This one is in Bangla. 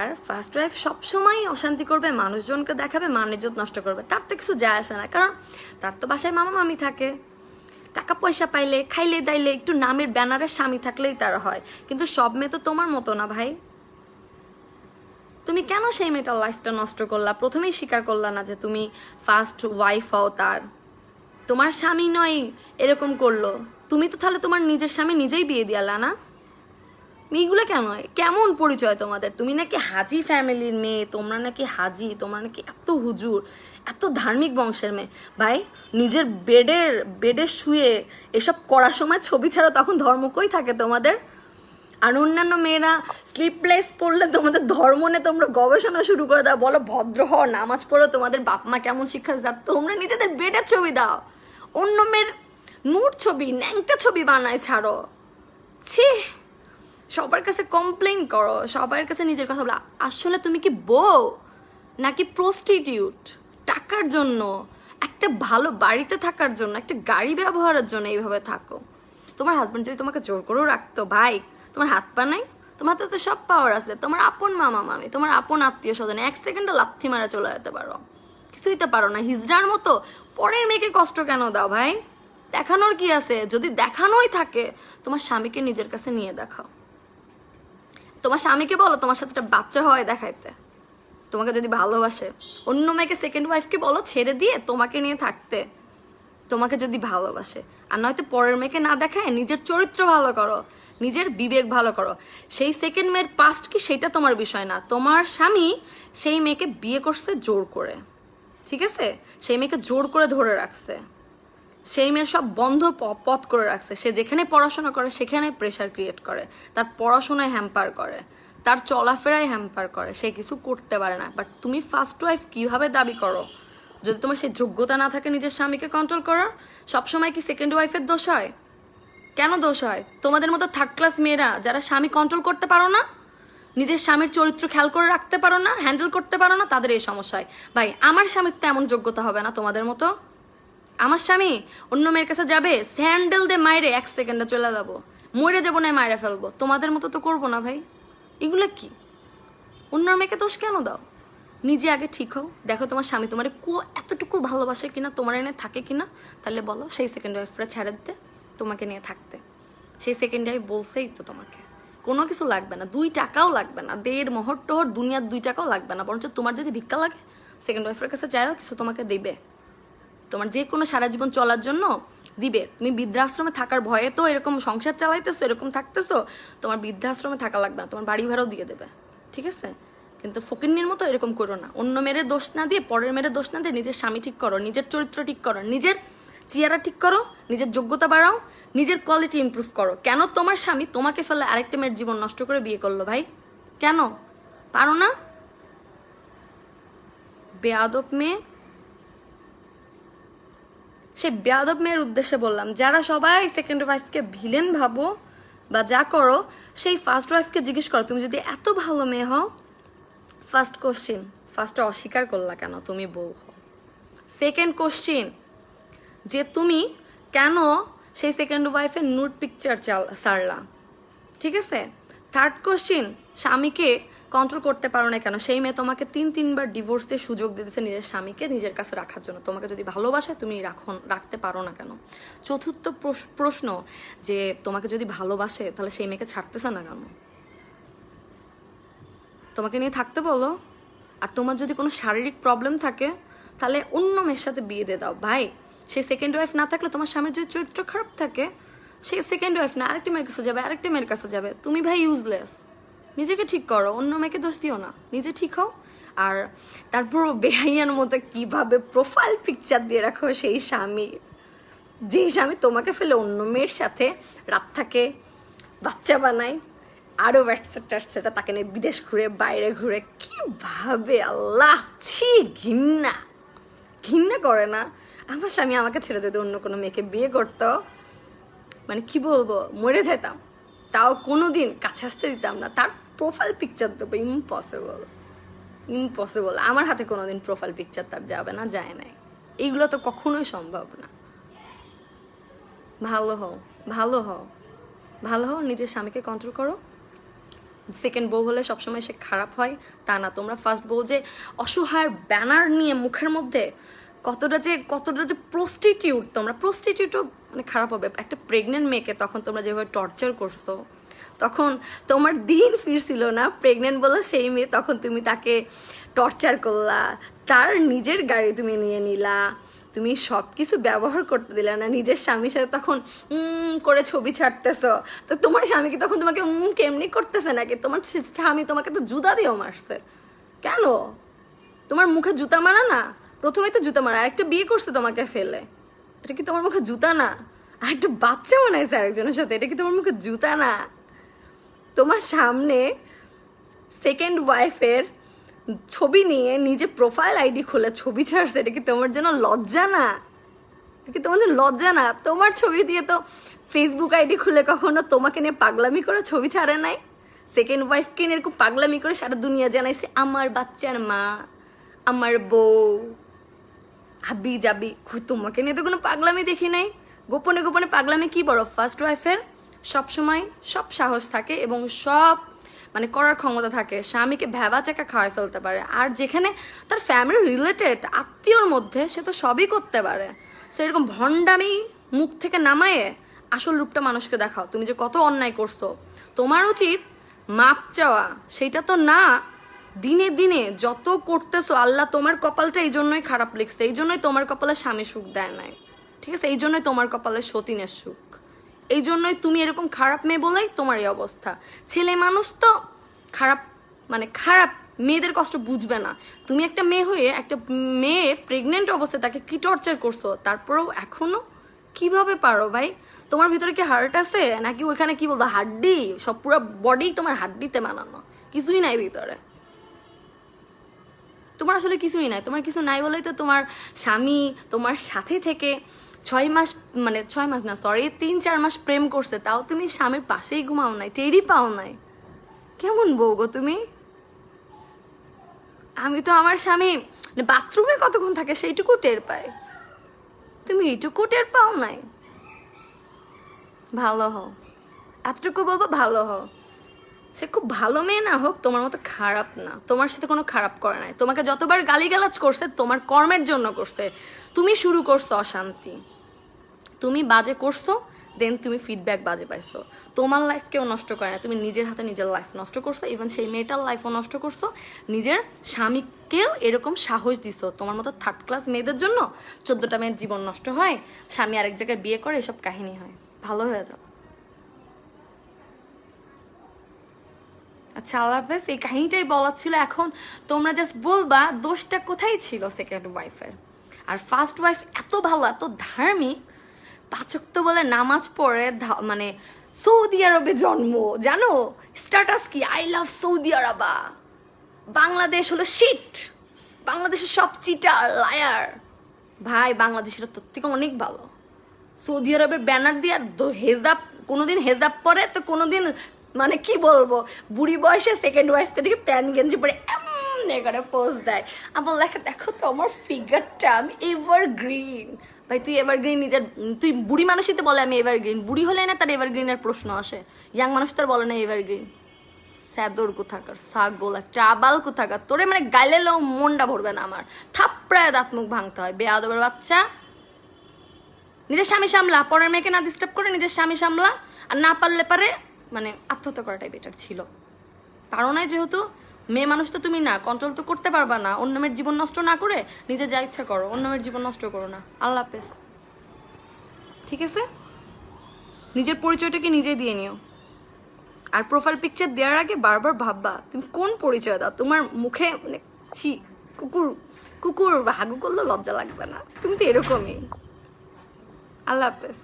তার ফার্স্ট ওয়াইফ সবসময় অশান্তি করবে, মানুষজনকে দেখাবে, মান ইজ্জত নষ্ট করবে, তার তো কিছু যায় আসে না, কারণ তার তো বাসায় মামা মামি থাকে। টাকা পয়সা পাইলে, খাইলে দাইলে, একটু নামের ব্যানারের স্বামী থাকলেই তার হয়। কিন্তু সব মেয়ে তো তোমার মতো না ভাই। তুমি কেন সেই মেয়েটার লাইফটা নষ্ট করলা? প্রথমেই স্বীকার করলা না যে তুমি ফার্স্ট ওয়াইফ হও তার, তোমার স্বামী নয় এরকম করলো, তুমি তো তাহলে তোমার নিজের স্বামী নিজেই বিয়ে দিয়ালা না? এইগুলো কেন? কেমন পরিচয় তোমাদের? তুমি নাকি হাজি ফ্যামিলির মেয়ে, তোমরা নাকি হাজি, তোমরা নাকি এত হুজুর, এত ধার্মিক বংশের মেয়ে। ভাই, নিজের বেডে শুয়ে এসব করার সময় ছবি ছাড়া তখন ধর্ম কই থাকে তোমাদের? আর অন্যান্য মেয়েরা স্লিপলেস পড়লে তোমাদের ধর্ম নিয়ে তোমরা গবেষণা শুরু করে দাও, বলো ভদ্র হও, নামাজ পড়ো, তোমাদের বাপ মা কেমন শিক্ষা দিচ্ছে। তোমরা নিজেদের বেডের ছবি দাও, অন্য মেয়ের নুট ছবি, ন্যাংটা ছবি বানায় ছাড়ো। ছি, সবার কাছে কমপ্লেন করো, সবার কাছে নিজের কথা বলো। আসলে তুমি কি বউ নাকি প্রস্টিটিউট? টাকার জন্য, একটা ভালো বাড়িতে থাকার জন্য, একটা গাড়ি ব্যবহারের জন্য এইভাবে থাকো। তোমার হাজব্যান্ড যদি তোমাকে জোর করেও রাখতো, ভাই তোমার হাত পা নাই? তোমার হাতে তো সব পাওয়ার আছে, তোমার আপন মামা মামি, তোমার আপন আত্মীয় স্বজন, 1 সেকেন্ডে লাথি মারা চলে যেতে পারো। কিছুই তো পারো না, হিজড়ার মতো পরের মেয়েকে কষ্ট কেন দাও ভাই? দেখানোর কি আছে? যদি দেখানোই থাকে, তোমার স্বামীকে নিজের কাছে নিয়ে দেখাও। তোমার স্বামীকে বলো তোমার সাথে একটা বাচ্চা হয় দেখাইতে, তোমাকে যদি ভালোবাসে। অন্য মেয়েকে, সেকেন্ড ওয়াইফকে বলো ছেড়ে দিয়ে তোমাকে নিয়ে থাকতে, তোমাকে যদি ভালোবাসে। আর নয়তো পরের মেয়েকে না দেখায় নিজের চরিত্র ভালো করো, নিজের বিবেক ভালো করো। সেই সেকেন্ড মেয়ের পাস্ট কি সেটা তোমার বিষয় না। তোমার স্বামী সেই মেয়েকে বিয়ে করছে জোর করে, ঠিক আছে? সেই মেয়েকে জোর করে ধরে রাখছে, সেই মেয়ের সব বন্ধ পথ করে রাখছে। সে যেখানে পড়াশোনা করে সেখানে প্রেশার ক্রিয়েট করে, তার পড়াশোনায় হ্যাম্পার করে, তার চলাফেরায় হ্যাম্পার করে, সে কিছু করতে পারে না। বাট তুমি ফার্স্ট ওয়াইফ কীভাবে দাবি করো যদি তোমার সেই যোগ্যতা না থাকে নিজের স্বামীকে কন্ট্রোল করার? সবসময় কি সেকেন্ড ওয়াইফের দোষ হয়? কেন দোষ হয়? তোমাদের মতো থার্ড ক্লাস মেয়েরা যারা স্বামী কন্ট্রোল করতে পারো না, নিজের স্বামীর চরিত্র খেয়াল করে রাখতে পারো না, হ্যান্ডেল করতে পারো না, তাদের এই সমস্যা হয়। ভাই, আমার স্বামীর তো এমন যোগ্যতা হবে না তোমাদের মতো। আমার স্বামী অন্য মেয়ের কাছে যাবে, স্যান্ডেল দিয়ে মাইরে 1 সেকেন্ডে চলে যাবো, মরে যাবো না মাইরে ফেলবো। তোমাদের মতো তো করবো না ভাই। এগুলো কি? অন্য মেয়েকে দোষ কেন দাও? নিজে আগে ঠিক হও, দেখো তোমার স্বামী তোমার এতটুকু ভালোবাসে কিনা, তোমার এনে থাকে কিনা, তাহলে বলো সেই সেকেন্ড ওয়াইফরা ছেড়ে দিতে, তোমাকে নিয়ে থাকতে। সেই সেকেন্ড ওয়াইফ বলছেই তো তোমাকে কোনো কিছু লাগবে না, 2 টাকাও লাগবে না, দেড় মোহর টোহর দুনিয়ার 2 টাকাও লাগবে না। বরঞ্চ তোমার যদি ভিক্ষা লাগে, সেকেন্ড ওয়াইফের কাছে যাও, কিছু তোমাকে দেবে, তোমার যে কোনো সারা জীবন চলার জন্য দিবে। তুমি বৃদ্ধাশ্রমে থাকার ভয়ে তো এরকম সংসার চালাইতেছো, এরকম থাকতেছো, তোমার বৃদ্ধাশ্রমে থাকা লাগবে না, তোমার বাড়ি ভাড়াও দিয়ে দেবে, ঠিক আছে? কিন্তু ফকিন্নির মতো এরকম করো না। অন্য মেয়ের দোষ না দিয়ে, পরের মেয়ের দোষ না দিয়ে নিজের স্বামী ঠিক করো, নিজের চরিত্র ঠিক করো, নিজের চেহারা ঠিক করো, নিজের যোগ্যতা বাড়াও, নিজের কোয়ালিটি ইমপ্রুভ করো। কেন তোমার স্বামী তোমাকে ফেলে আরেকটা মেয়ের জীবন নষ্ট করে বিয়ে করলো ভাই? কেন পারো না? বেয়াদব মেয়ে। সে বেয়াদব মেয়ের উদ্দেশ্যে বললাম, যারা সবাই সেকেন্ড ওয়াইফকে ভিলেন ভাবো বা যা করো, সেই ফার্স্ট ওয়াইফকে জিজ্ঞেস করো, তুমি যদি এত ভালো মেয়ে হও, ফার্স্ট কোশ্চিন, ফার্স্টে অস্বীকার করলা কেন তুমি বউ হও? সেকেন্ড কোশ্চিন, যে তুমি কেন সেই সেকেন্ড ওয়াইফের নুড পিকচার ছাড়লা, ঠিক আছে? থার্ড কোশ্চিন, স্বামীকে কন্ট্রোল করতে পারো না কেন? সেই মেয়ে তোমাকে 3-3বার ডিভোর্স দিয়ে সুযোগ দিতেছে নিজের স্বামীকে নিজের কাছে রাখার জন্য। তোমাকে যদি ভালোবাসে তুমি রাখতে পারো না কেন? চতুর্থ প্রশ্ন, যে তোমাকে যদি ভালোবাসে তাহলে সেই মেয়েকে ছাড়তেছে না কেন? তোমাকে নিয়ে থাকতে বলো। আর তোমার যদি কোনো শারীরিক প্রবলেম থাকে তাহলে অন্য মেয়ের সাথে বিয়ে দিয়ে দাও ভাই। সেই সেকেন্ড ওয়াইফ না থাকলে, তোমার স্বামীর যদি চরিত্র খারাপ থাকে, সেই সেকেন্ড ওয়াইফ না আরেকটা মেয়ের কাছে যাবে, আরেকটা মেয়ের কাছে যাবে। তুমি ভাই ইউজলেস। নিজেকে ঠিক করো, অন্য মেয়েকে দোষ দিও না, নিজে ঠিক হও। আর তারপর বেহাইয়ার মতো কিভাবে প্রোফাইল পিকচার দিয়ে রাখো সেই স্বামী, যেই স্বামী তোমাকে ফেলে অন্য মেয়ের সাথে রাত থাকে, বাচ্চা বানায়, আরও সেটা তাকে নিয়ে বিদেশ ঘুরে, বাইরে ঘুরে, কিভাবে! আল্লাহ, ছি, ঘৃণা ঘৃণা করে না? আমার স্বামী আমাকে ছেড়ে যদি অন্য কোনো মেয়েকে বিয়ে করতো, মানে কি বলবো, মরে যেতাম, তাও কোনোদিন কাছে আসতে দিতাম না। তার প্রোফাইল পিকচার দেবো? Impossible, impossible. আমার হাতে কোনোদিন প্রোফাইল পিকচার তার যাবে না, যায় নাই। এইগুলো তো কখনোই সম্ভব না। ভালো হও, ভালো হও, ভালো হও, নিজের স্বামীকে কন্ট্রোল করো, সেকেন্ড বউ হলে সবসময় সে খারাপ হয় তা না। তোমরা ফার্স্ট বউ যে অসহায় ব্যানার নিয়ে মুখের মধ্যে কতটা যে প্রস্টিটিউট, তোমরা প্রস্টিটিউটও মানে খারাপ হবে। একটা প্রেগনেন্ট মেয়েকে তখন তোমরা যেভাবে টর্চার করছো, তখন তোমার দিন ফিরছিল না। প্রেগনেন্ট বলে সেই মেয়ে, তখন তুমি তাকে টর্চার করলা, তার নিজের গাড়ি তুমি নিয়ে নিলা, তুমি সব কিছু ব্যবহার করতে দিলে না। নিজের স্বামীর সাথে তখন করে ছবি ছাড়তেছ, তো তোমার স্বামী কি তখন তোমাকে কেমনি করতেছে নাকি? তোমার স্বামী তোমাকে তো জুতা দিয়েও মারছে। কেন? তোমার মুখে জুতা মারা না? প্রথমেই তো জুতা মারা, আরেকটা বিয়ে করছে তোমাকে ফেলে, এটা কি তোমার মুখে জুতা না? আরেকটা বাচ্চা বানাইছে আরেকজনের সাথে, এটা কি তোমার মুখে জুতা না? তোমার সামনে সেকেন্ড ওয়াইফের ছবি নিয়ে নিজে প্রোফাইল আইডি খুলে ছবি ছাড়ছে, এটা কি তোমার জন্য লজ্জা না? এটা কি তোমার জন্য লজ্জা না? তোমার ছবি দিয়ে তো ফেসবুক আইডি খুলে কখনো তোমাকে নিয়ে পাগলামি করে ছবি ছাড়ে নাই। সেকেন্ড ওয়াইফকে নিয়ে এরকম পাগলামি করে সারা দুনিয়া জানাইছে আমার বাচ্চার মা, আমার বউ, হাবি যাবি। তোমাকে নিয়ে তো কোনো পাগলামি দেখি নাই। গোপনে গোপনে পাগলামি কি বড়? ফার্স্ট ওয়াইফের সবসময় সব সাহস থাকে এবং সব মানে করার ক্ষমতা থাকে, স্বামীকে ভেবা চেকা খাওয়াই ফেলতে পারে। আর যেখানে তার ফ্যামিলি রিলেটেড আত্মীয়র মধ্যে, সে তো সবই করতে পারে। সো এরকম ভণ্ডামি মুখ থেকে নামায়ে আসল রূপটা মানুষকে দেখাও, তুমি যে কত অন্যায় করছো। তোমার উচিত মাপ চাওয়া, সেটা তো না। দিনে দিনে যত করতেছো, আল্লাহ তোমার কপালটা এই জন্যই খারাপ লিখছে, এই জন্যই তোমার কপালে স্বামী সুখ দেয় নাই, ঠিক আছে? এই জন্যই তোমার কপালে সতীনের সুখ, এই জন্যই তুমি এরকম খারাপ মেয়ে বলেই তোমার এই অবস্থা। ছেলে মানুষ তো খারাপ, মানে খারাপ মেয়েদের কষ্ট বুঝবে না। তুমি একটা মেয়ে হয়ে একটা মেয়ে প্রেগনেন্ট অবস্থায় তাকে কি টর্চার করছো, তারপরেও এখনো কিভাবে পারো ভাই? তোমার ভিতরে কি হার্ট আছে নাকি ওইখানে কি বলবো হাড্ডি? সব পুরো বডি তোমার হাড্ডিতে বানানো, কিছুই নাই ভিতরে। তোমার আসলে কিছুই নাই। তোমার কিছু নাই বলেই তো তোমার স্বামী তোমার সাথে থেকে 6 মাস, মানে 6 মাস না, সরি 3-4 মাস প্রেম করছে, তাও তুমি স্বামীর পাশেই ঘুমাও নাই, টেরই পাও নাই। কেমন বউ গো তুমি? আমি তো আমার স্বামী বাথরুমে কতক্ষণ থাকে সেইটুকু টের পাই, তুমি এইটুকু টের পাও নাই। ভালো হও, এতটুকু বলবো ভালো হও। সে খুব ভালো মেয়ে না হোক, তোমার মতো খারাপ না। তোমার সাথে কোনো খারাপ করে নাই। তোমাকে যতবার গালিগালাজ করছে তোমার কর্মের জন্য করছে। তুমি শুরু করছো অশান্তি, তুমি বাজে করছো, দেন তুমি ফিডব্যাক বাজে পাইছো। তোমার লাইফ কেউ নষ্ট করে না, তুমি নিজের হাতে নিজের লাইফ নষ্ট করছো। ইভেন সেই মেয়েটার লাইফও নষ্ট করছো, নিজের স্বামীকেও এরকম সাহস দিছো। তোমার মতো থার্ড ক্লাস মেয়েদের জন্য 14টা মেয়ের জীবন নষ্ট হয়, স্বামী আরেক জায়গায় বিয়ে করে, এসব কাহিনী হয়। ভালো হয়ে যাও। আচ্ছা আল্লাহ হাফেজ। এই কাহিনীটাই বলার ছিল। এখন তোমরা জাস্ট বলবা দোষটা কোথায় ছিল সেকেন্ড ওয়াইফের। আর ফার্স্ট ওয়াইফ এত ভালো, এত ধার্মিক, 5 ওয়াক্ত বলে নামাজ পড়ে, মানে সৌদি আরবে জন্ম, জানো স্ট্যাটাস কি, আই লাভ সৌদি আরবা। বাংলাদেশ হলো শিট, বাংলাদেশের সব চিটার লায়ার। ভাই বাংলাদেশের তোর থেকে অনেক ভালো। সৌদি আরবের ব্যানার দিয়ে হেজাব, কোনোদিন হেজাব পরে তো কোনোদিন মানে কি বলবো, বুড়ি বয়সে সেকেন্ড ওয়াইফকে দিকে প্যান্ট গেঞ্জি পরে করে পোজ দেয়। আবার লেখা দেখো তো আমার ফিগারটা, আমি এভারগ্রিন। ভাই তুই এভারগ্রিন নিজের, তুই বুড়ি মানুষই তো বলে আমি এভারগ্রিন। বুড়ি হলে না তার এভারগ্রিনের প্রশ্ন আসে, ইয়াং মানুষ তার বলে না এভারগ্রিন। স্যাদর কোথাকার, ছাগল একটা আবাল কোথাকার, তোরে মানে গাইলেও মনটা ভরবে না আমার, থাপড়ায় দাঁত মুখ ভাঙতে হয়। বেয়াদবের বাচ্চা, নিজের স্বামী সামলা, পরের মেয়েকে না ডিস্টার্ব করে নিজের স্বামী সামলা। আর না পারলে পারে মানে আত্মহত্যা করাটাই বেটার ছিল। পারো না যেহেতু, মেয়ে মানুষ তো তুমি না, কন্ট্রোল তো করতে পারবা না। অন্য মেয়ের জীবন নষ্ট না করে নিজে যা ইচ্ছা করো, অন্য মেয়ের জীবন নষ্ট করো না। আল্লাহ হাফেজ, ঠিক আছে? নিজের পরিচয়টাকে নিজেই দিয়ে নিও। আর প্রোফাইল পিকচার দেওয়ার আগে বারবার ভাববা তুমি কোন পরিচয় দাও। তোমার মুখে মানে ছি, কুকুর কুকুর হাগু করলে লজ্জা লাগবে না? তুমি তো এরকমই। আল্লাহ হাফেজ।